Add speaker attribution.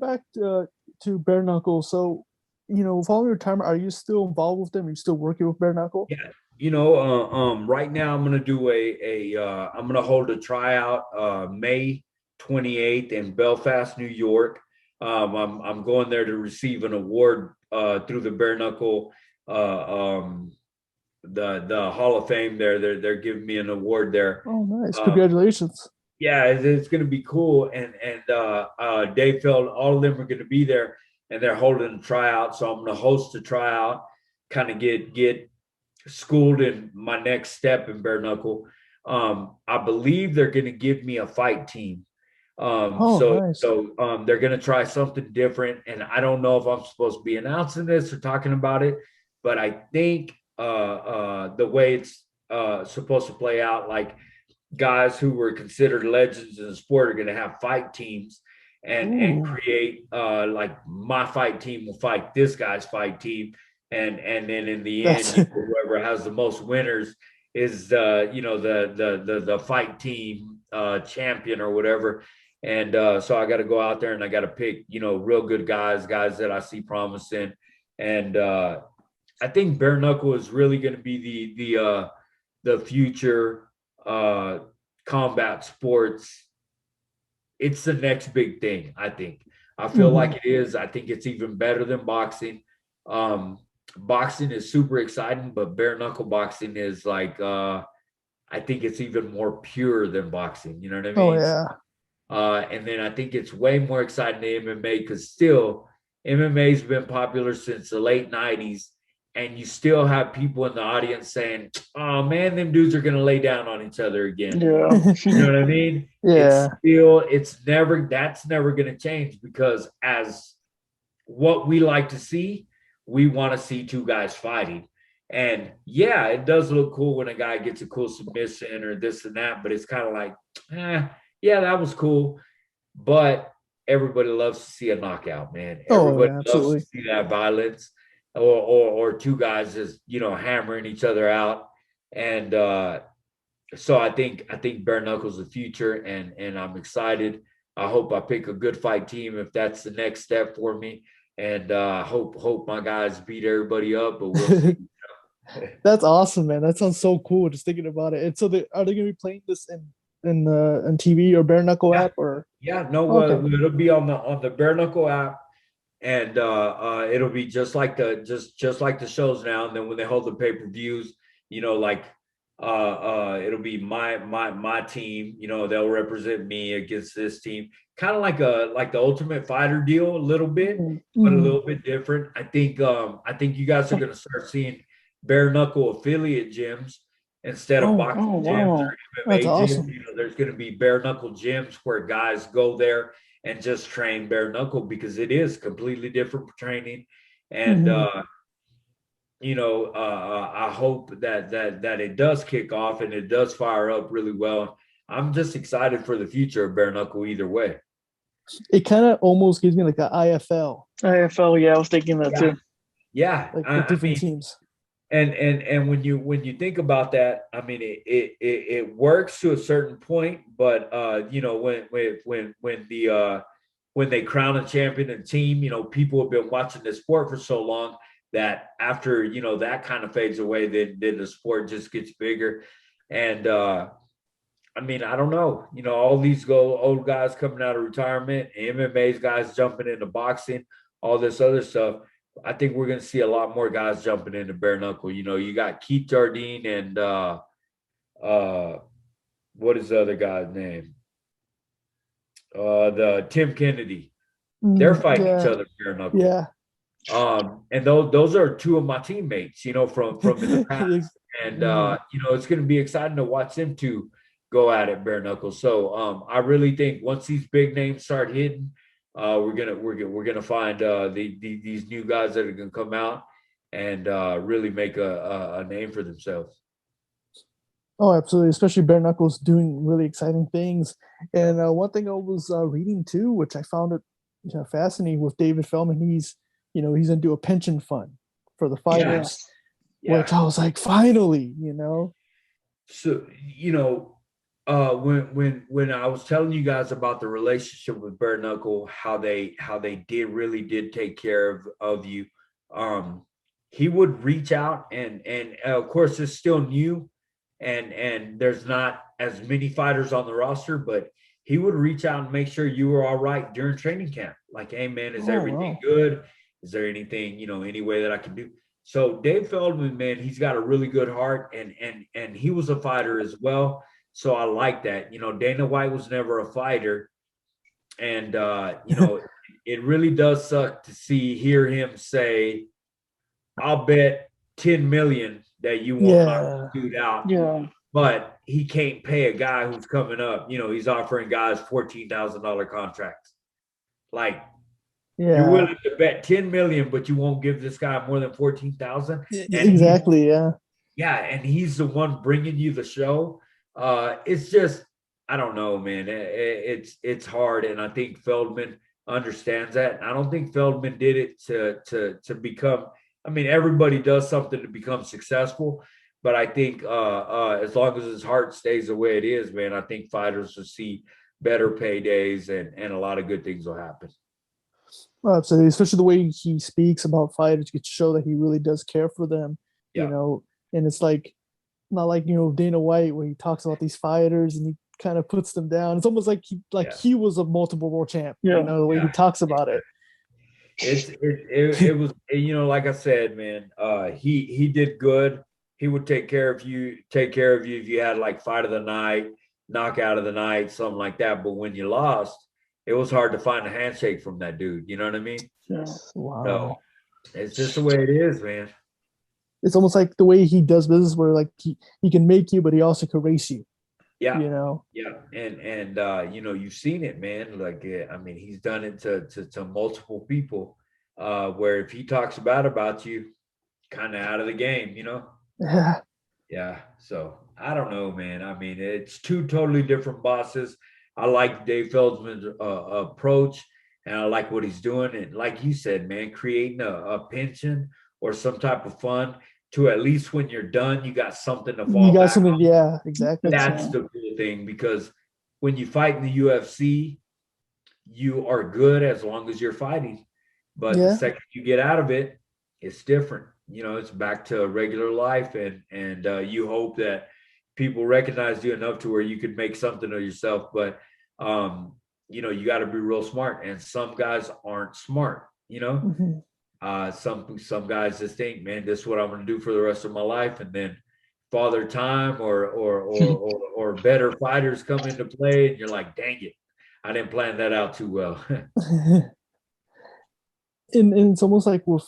Speaker 1: back to Bare Knuckle. So, following retirement, are you still involved with them? Are you still working with Bare Knuckle?
Speaker 2: Yeah, right now I'm gonna do I'm gonna hold a tryout May 28th in Belfast, New York. I'm going there to receive an award through the Bare Knuckle the Hall of Fame there. They're giving me an award there.
Speaker 1: Oh, nice!
Speaker 2: Um,
Speaker 1: Congratulations.
Speaker 2: yeah, it's going to be cool. And Dave Feld, all of them are going to be there, and they're holding a tryout. So I'm going to host a tryout, kind of get schooled in my next step in bare knuckle. I believe they're going to give me a fight team. Um,
Speaker 1: Oh,
Speaker 2: so
Speaker 1: nice.
Speaker 2: so they're going to try something different, and I don't know if I'm supposed to be announcing this or talking about it, but I think the way it's supposed to play out, like guys who were considered legends in the sport are going to have fight teams and
Speaker 1: Ooh,
Speaker 2: create like my fight team will fight this guy's fight team, and then in the end,
Speaker 1: that's
Speaker 2: whoever has the most winners is the fight team champion or whatever. And so I got to go out there and I got to pick real good guys that I see promising, and I think bare knuckle is really going to be the future uh, combat sports. It's the next big thing. I think. I feel
Speaker 1: mhm.
Speaker 2: like it is. I think it's even better than boxing. Um, Boxing is super exciting, but bare knuckle boxing is like I think it's even more pure than boxing. You know what I
Speaker 1: Oh
Speaker 2: mean?
Speaker 1: yeah.
Speaker 2: And then I think it's way more exciting than MMA because still MMA's been popular since the late 90s. And you still have people in the audience saying, oh man, them dudes are going to lay down on each other again.
Speaker 3: Yeah.
Speaker 2: You know what I mean?
Speaker 1: Yeah.
Speaker 2: That's never going to change because as what we like to see, we want to see two guys fighting. And yeah, it does look cool when a guy gets a cool submission or this and that, but it's kind of like, eh, yeah, that was cool. But everybody loves to see a knockout, man.
Speaker 1: Oh
Speaker 2: Everybody
Speaker 1: yeah,
Speaker 2: loves to
Speaker 1: absolutely.
Speaker 2: see that violence or two guys just, hammering each other out. And so I think bare knuckles the future and I'm excited. I hope I pick a good fight team if that's the next step for me. And hope my guys beat everybody up, but we'll see.
Speaker 1: That's awesome, man. That sounds so cool. Just thinking about it. And so, are they gonna be playing this in TV or Bare Knuckle
Speaker 2: Yeah,
Speaker 1: app or?
Speaker 2: yeah. No,
Speaker 1: Okay.
Speaker 2: it'll be on the bare knuckle app, and it'll be just like the shows now. And then when they hold the pay per views, like it'll be my team. They'll represent me against this team, kind of like the Ultimate Fighter deal, a little bit, but a
Speaker 1: Mm.
Speaker 2: little bit different. I think you guys are gonna start seeing bare knuckle affiliate gyms instead of
Speaker 1: Oh,
Speaker 2: boxing
Speaker 3: Oh
Speaker 2: gyms
Speaker 3: wow.
Speaker 2: or
Speaker 1: that's
Speaker 2: MMA gyms.
Speaker 1: awesome.
Speaker 2: There's gonna be bare knuckle gyms where guys go there and just train bare knuckle because it is completely different training. And
Speaker 1: Hmm.
Speaker 2: I hope that it does kick off and it does fire up really well. I'm just excited for the future of bare knuckle either way.
Speaker 1: It kind of almost gives me like an IFL,
Speaker 3: AFL, yeah, I was thinking that
Speaker 2: Yeah,
Speaker 3: too.
Speaker 2: yeah.
Speaker 1: like
Speaker 2: I,
Speaker 1: with
Speaker 2: I
Speaker 1: different
Speaker 2: mean,
Speaker 1: teams.
Speaker 2: and when you think about that, I mean, it works to a certain point, but when they crown a champion and team, people have been watching the sport for so long that after that kind of fades away, then the sport just gets bigger. And I mean, I don't know, all these old guys coming out of retirement, MMA's guys jumping into boxing, all this other stuff. I think we're going to see a lot more guys jumping into bare knuckle. You got Keith Jardine and uh, what is the other guy's name? The Tim Kennedy. They're
Speaker 1: Mm,
Speaker 2: fighting each
Speaker 1: yeah,
Speaker 2: other bare knuckle.
Speaker 1: yeah.
Speaker 2: And those are two of my teammates, from in the past. And
Speaker 1: Mm.
Speaker 2: it's going to be exciting to watch them two go at it bare knuckle. So I really think once these big names start hitting, we're gonna find these new guys that are gonna come out and really make a name for themselves.
Speaker 1: Oh, absolutely. Especially Bare Knuckles doing really exciting things.
Speaker 2: Yeah.
Speaker 1: And one thing I was reading too, which I found it fascinating with David Feldman, he's gonna do a pension fund for the
Speaker 2: Yeah.
Speaker 1: fighters,
Speaker 3: Yes.
Speaker 1: which
Speaker 2: Yeah.
Speaker 1: I was like, finally.
Speaker 2: So when I was telling you guys about the relationship with Bare Knuckle, how they really did take care of you. He would reach out, and of course it's still new, and there's not as many fighters on the roster, but he would reach out and make sure you were all right during training camp. Like, hey man, is everything good? Is there anything, any way that I can do? So Dave Feldman, man, he's got a really good heart, and he was a fighter as well. So I like that. Dana White was never a fighter, and it really does suck to hear him say, "I'll bet 10 million that you won't knock this dude out."
Speaker 3: Yeah.
Speaker 2: But he can't pay a guy who's coming up. He's offering guys $14,000 contracts. Like, you're willing to bet 10 million, but you won't give this guy more than 14,000.
Speaker 1: Exactly. Yeah.
Speaker 2: Yeah, and he's the one bringing you the show. It's just, I don't know, man. It's hard, and I think Feldman understands that. I don't think Feldman did it to become. I mean, everybody does something to become successful, but I think as long as his heart stays the way it is, man, I think fighters will see better paydays, and a lot of good things will happen.
Speaker 1: Absolutely, especially the way he speaks about fighters gets to show that he really does care for them.
Speaker 2: Yeah.
Speaker 1: And it's like not like Dana White where he talks about these fighters and he kind of puts them down. It's almost like he was a multiple world champ. The way he talks about it.
Speaker 2: It was like I said, man. He did good. He would take care of you if you had like fight of the night, knockout of the night, something like that. But when you lost, it was hard to find a handshake from that dude. You know what I mean?
Speaker 3: Yeah.
Speaker 1: Wow.
Speaker 2: So it's just the way it is, man.
Speaker 1: It's almost like the way he does business where like he can make you, but he also can race you.
Speaker 2: Yeah.
Speaker 1: Yeah.
Speaker 2: And you've seen it, man. Like, I mean, he's done it to multiple people where if he talks about you, kind of out of the game,
Speaker 1: Yeah.
Speaker 2: Yeah. So I don't know, man. I mean, it's two totally different bosses. I like Dave Feldman's approach, and I like what he's doing. And like you said, man, creating a pension or some type of fund to at least when you're done, you got something to fall back on.
Speaker 1: Yeah, exactly.
Speaker 2: That's the cool thing, because when you fight in the UFC, you are good as long as you're fighting. But the second you get out of it, it's different. It's back to regular life, and you hope that people recognize you enough to where you could make something of yourself. But you got to be real smart, and some guys aren't smart. Some guys just think, man, this is what I'm going to do for the rest of my life, and then Father Time or better fighters come into play, and you're like, dang it, I didn't plan that out too well.
Speaker 1: and it's almost like with